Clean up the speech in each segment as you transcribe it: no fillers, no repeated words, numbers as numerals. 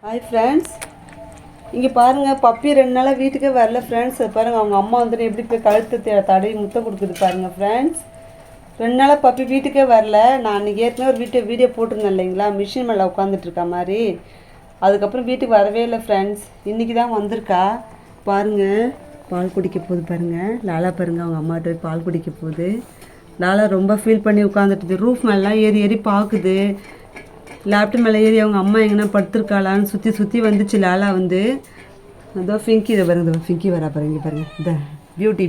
Hi friends, இங்கே பாருங்கள், puppy 2 நாளாக வீட்டுக்கே வரல ஃப்ரெண்ட்ஸ். பாருங்கள், அவங்க அம்மா வந்துட்டு எப்படி போய் கழுத்து தடவி முத்தம் கொடுக்குது பாருங்கள் ஃப்ரெண்ட்ஸ். 2 நாளாக பப்பி வீட்டுக்கே வரல. நான் அன்றைக்கி ஏற்கனவே ஒரு வீடியோ போட்டிருந்தேன் இல்லைங்களா, மிஷின் மேலே உட்காந்துட்ருக்க மாதிரி. அதுக்கப்புறம் வீட்டுக்கு வரவே இல்லை ஃப்ரெண்ட்ஸ். இன்றைக்கி தான் வந்திருக்கா. பாருங்கள், பால் குடிக்க போகுது பாருங்கள். லாலா பாருங்கள், அவங்க அம்மாட்ட போய் பால் குடிக்க போகுது. லாலா ரொம்ப ஃபீல் பண்ணி உட்காந்துட்டுது. ரூஃப் மேலாம் ஏறி ஏறி பார்க்குது. லேப்டாப் மேலே ஏறி அவங்க அம்மா எங்கன்னா படுத்துருக்காளான்னு சுற்றி சுற்றி வந்துச்சு லாலா வந்து. அதோ ஃபிங்கி இதை பாருங்க, ஃபிங்கி வரா பாருங்க, பாருங்கள் இந்த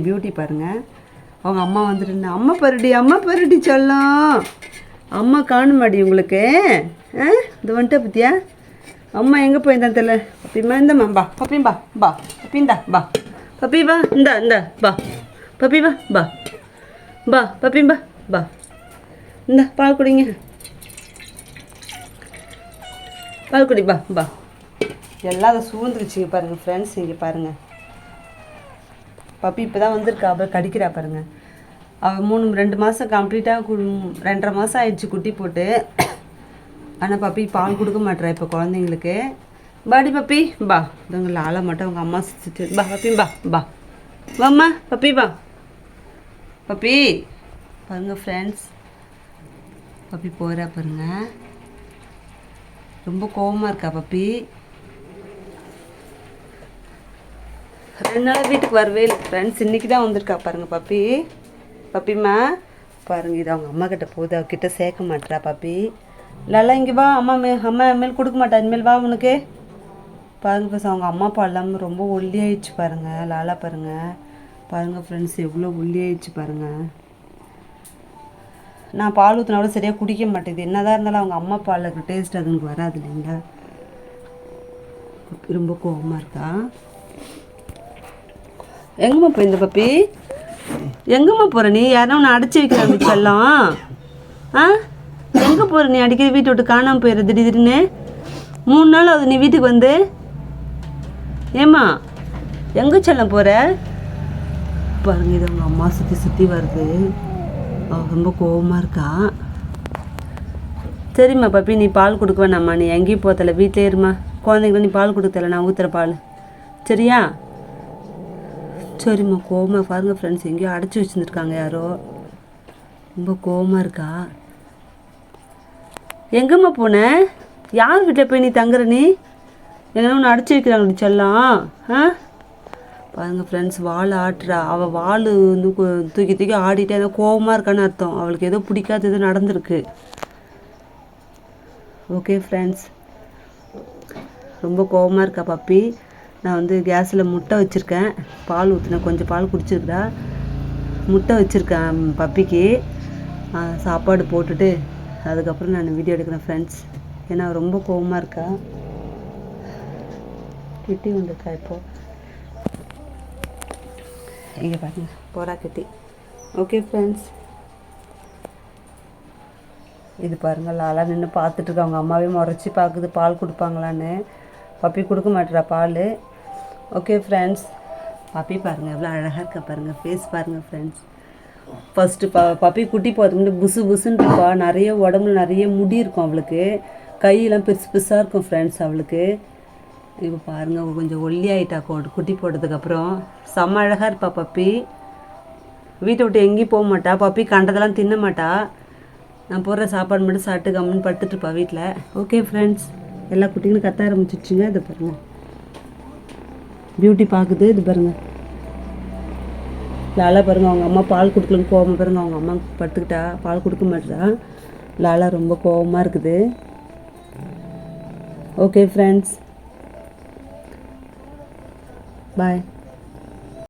பியூட்டி பாருங்கள். அவங்க அம்மா வந்துட்டு, அம்மா பருடி சொல்லலாம். அம்மா காணுமாடி உங்களுக்கு? இந்த வந்துட்டு பற்றியா அம்மா எங்கே போயிருந்தான் தெரியல. பப்பிமா இந்தம்மா பா, பப்பிம்பா பா, பப்பிந்தா பா, பப்பி வா, இந்தா பா, பப்பி வா பா பா, பப்பிம்பா பா, இந்த பால் குடிங்க, பால் குடி பா பா. எல்லாம் அதை சூழ்ந்துருச்சுங்க பாருங்கள் ஃப்ரெண்ட்ஸ். இங்கே பாருங்கள், பப்பி இப்போ தான் வந்திருக்கா. அப்புறம் கடிக்கிறா பாருங்கள். அவள் 2 மாதம் கம்ப்ளீட்டாக 2.5 மாதம் ஆயிடுச்சு குட்டி போட்டு. ஆனால் பப்பி பால் கொடுக்க மாட்டேறா இப்போ குழந்தைங்களுக்கு. பாடி பப்பி பா. இதவங்க லாலா மட்டும் அவங்க அம்மா சுற்றிட்டு பா, பப்பி பா பா, வாம்மா பப்பி பா, பப்பி பாருங்கள் ஃப்ரெண்ட்ஸ். பப்பி போகிறா பாருங்கள். ரொம்ப கோவமாக இருக்கா பப்பி. 2 நாளாக வீட்டுக்கு வரவே இல்லை ஃப்ரெண்ட்ஸ். இன்றைக்கி தான் வந்திருக்கா பாருங்கள் பப்பி. பப்பிம்மா பாருங்கள், இது அவங்க அம்மா கிட்ட போகுது. அவகிட்ட சேர்க்க மாட்டேறா பப்பி. லாலா இங்கே வா, அம்மா மேல் கொடுக்க மாட்டா, இனிமேல் வா உனக்கு. பாருங்கள் ஃப்ரெண்ட்ஸ், அவங்க அம்மா அப்பா எல்லாமே ரொம்ப ஒல்லியாயிடுச்சு பாருங்கள். லாலா பாருங்கள் ஃப்ரெண்ட்ஸ், எவ்வளோ ஒல்லியாயிடுச்சு பாருங்கள். நான் பால் ஊற்றினா கூட சரியாக குடிக்க மாட்டேங்குது. என்னதான் இருந்தாலும் அவங்க அம்மா பாலுக்கு டேஸ்ட் அதுங்களுக்கு வராது இல்லைங்களா. ரொம்ப கோவமாக இருக்கா. எங்கம்மா போய் இந்த பப்பி? எங்கம்மா போகிற நீ? யாரும் உன்னை அடைச்சி வைக்கிறாங்க செல்லம். எங்கே போகிற நீ? அடிக்கடி வீட்டை விட்டு காணாமல் போயிடுற திடீர்னு. 3 நாள் ஆகுது நீ வீட்டுக்கு வந்து. ஏம்மா எங்கே செல்லம் போகிற? பாருங்க, இது அவங்க அம்மா சுற்றி வருது. ரொம்ப கோவமாக இருக்கா. சரிம்மா பப்பி, நீ பால் கொடுக்க வேணாம்மா. நீ எங்கேயும் போத்தல, வீட்டிலே இருமா. குழந்தைங்கள நீ பால் கொடுத்தல, நான் ஊற்றுற பால் சரியா? சரிம்மா. கோவமாக பாருங்க ஃப்ரெண்ட்ஸ், எங்கேயோ அடைச்சி வச்சுருந்துருக்காங்க யாரோ. ரொம்ப கோவமாக இருக்கா. எங்கேம்மா போனேன்? யார் வீட்டில் போய் நீ தங்குற? நீ எங்கன்னா ஒன்று அடைச்சி வைக்கிறாங்க செல்லம். பாருங்கள் ஃப்ரெண்ட்ஸ், வால் ஆட்டுறா. அவள் வால் வந்து தூக்கி ஆடிட்டே ஏதோ கோவமாக இருக்கான்னு அர்த்தம். அவளுக்கு ஏதோ பிடிக்காத எதோ நடந்திருக்கு. ஓகே ஃப்ரெண்ட்ஸ், ரொம்ப கோவமாக இருக்கா பப்பி. நான் வந்து கேஸில் முட்டை வச்சுருக்கேன். பால் ஊற்றினேன், கொஞ்சம் பால் குடிச்சிருக்கிறா. முட்டை வச்சுருக்கேன் பப்பிக்கு. சாப்பாடு போட்டுட்டு அதுக்கப்புறம் நான் வீடியோ எடுக்கிறேன் ஃப்ரெண்ட்ஸ். ஏன்னா ரொம்ப கோவமாக இருக்கா. கிட்டி வந்துருக்கா இப்போது. இங்கே பாருங்க, போரா கிட்டி. ஓகே ஃப்ரெண்ட்ஸ், இது பாருங்கள், லாலா நின்று பார்த்துட்ருக்கா. அவங்க அம்மாவே முறைச்சி பார்க்குது பால் கொடுப்பாங்களான்னு. பப்பி கொடுக்க மாட்டேறா பால். ஓகே ஃப்ரெண்ட்ஸ், பப்பி பாருங்கள் எவ்வளோ அழகாக இருக்கா பாருங்கள். ஃபேஸ் பாருங்கள் ஃப்ரெண்ட்ஸ். ஃபஸ்ட்டு பப்பி குட்டி போகிறதுக்கு முன்னாடி புசுன்னு இருப்பா. நிறைய உடம்புல நிறைய முடி இருக்கும் அவளுக்கு. கையெல்லாம் பெருசாக இருக்கும் ஃப்ரெண்ட்ஸ் அவளுக்கு. இப்போ பாருங்கள், கொஞ்சம் ஒல்லி ஆகிட்டா குட்டி போட்டதுக்கப்புறம். செம்ம அழகாக இருப்பா பப்பி. வீட்டை விட்டு எங்கேயும் போக மாட்டா. பப்பி கண்டதெல்லாம் தின்ன மாட்டா. நான் போடுற சாப்பாடு மட்டும் சாப்பிட்டு கம்முன்னு படுத்துட்ருப்பா வீட்டில். ஓகே ஃப்ரெண்ட்ஸ், எல்லா குட்டிங்களும் கத்த ஆரம்பிச்சிடுச்சுங்க. இது பாருங்கள், பியூட்டி பார்க்குது. இது பாருங்கள், லாலா பாருங்கள், அவங்க அம்மா பால் கொடுக்கலன்னு கோவமாக பாருங்கள். அவங்க அம்மா படுத்துக்கிட்டா, பால் கொடுக்க மாட்டேறா. லாலா ரொம்ப கோவமாக இருக்குது. ஓகே ஃப்ரெண்ட்ஸ், பாய்.